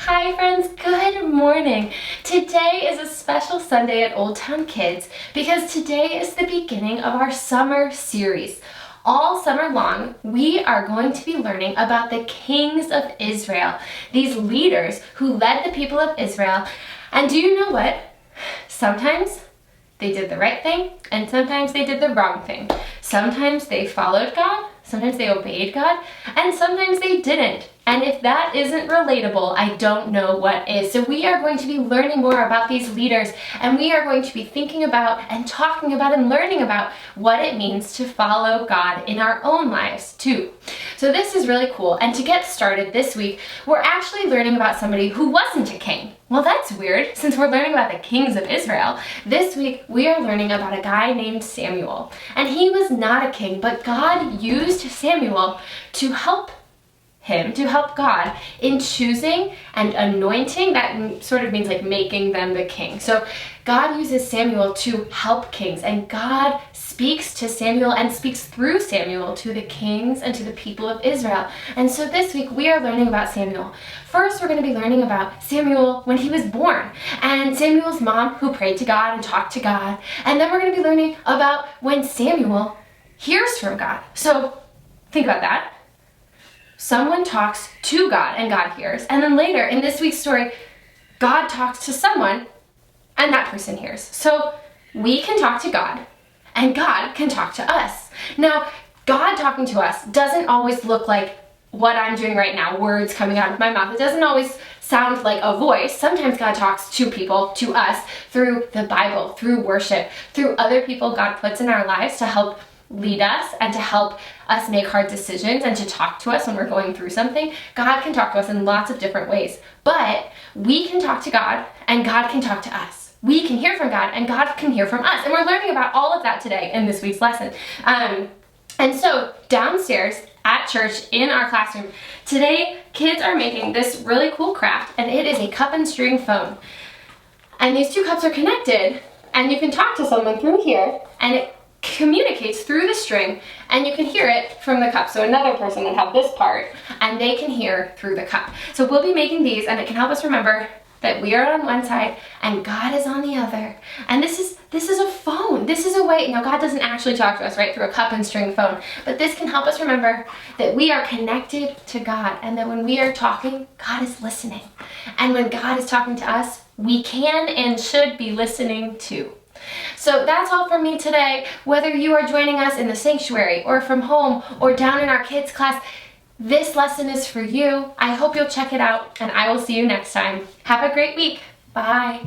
Hi friends, good morning. Today is a special Sunday at Old Town Kids because today is the beginning of our summer series. All summer long, we are going to be learning about the kings of Israel, these leaders who led the people of Israel. And do you know what? Sometimes they did the right thing and sometimes they did the wrong thing. Sometimes they followed God, sometimes they obeyed God, and sometimes they didn't. And if that isn't relatable, I don't know what is. So we are going to be learning more about these leaders, and we are going to be thinking about and talking about and learning about what it means to follow God in our own lives too. So this is really cool. And to get started this week, we're actually learning about somebody who wasn't a king. Well, that's weird, since we're learning about the kings of Israel. This week, we are learning about a guy named Samuel. And he was not a king, but God used Samuel to help God in choosing and anointing. That sort of means like making them the king. So God uses Samuel to help kings, and God speaks to Samuel and speaks through Samuel to the kings and to the people of Israel. And so this week we are learning about Samuel. First, we're going to be learning about Samuel when he was born, and Samuel's mom who prayed to God and talked to God. And then we're going to be learning about when Samuel hears from God. So think about that. Someone talks to God and God hears. And then later in this week's story, God talks to someone and that person hears. So we can talk to God and God can talk to us. Now, God talking to us doesn't always look like what I'm doing right now, words coming out of my mouth. It doesn't always sound like a voice. Sometimes God talks to people, to us, through the Bible, through worship, through other people God puts in our lives to help lead us and to help us make hard decisions and to talk to us when we're going through something. God can talk to us in lots of different ways, but we can talk to God and God can talk to us. We can hear from God and God can hear from us. And we're learning about all of that today in this week's lesson. And so downstairs at church in our classroom, today kids are making this really cool craft, and it is a cup and string phone. And these two cups are connected and you can talk to someone through here, and it communicates through the string and you can hear it from the cup. So another person would have this part and they can hear through the cup. So we'll be making these, and it can help us remember that we are on one side and God is on the other. And this is a phone. This is a way. Now God doesn't actually talk to us, right, through a cup and string phone, but this can help us remember that we are connected to God and that when we are talking, God is listening. And when God is talking to us, we can and should be listening too. So that's all from me today. Whether you are joining us in the sanctuary or from home or down in our kids class, this lesson is for you. I hope you'll check it out, and I will see you next time. Have a great week. Bye.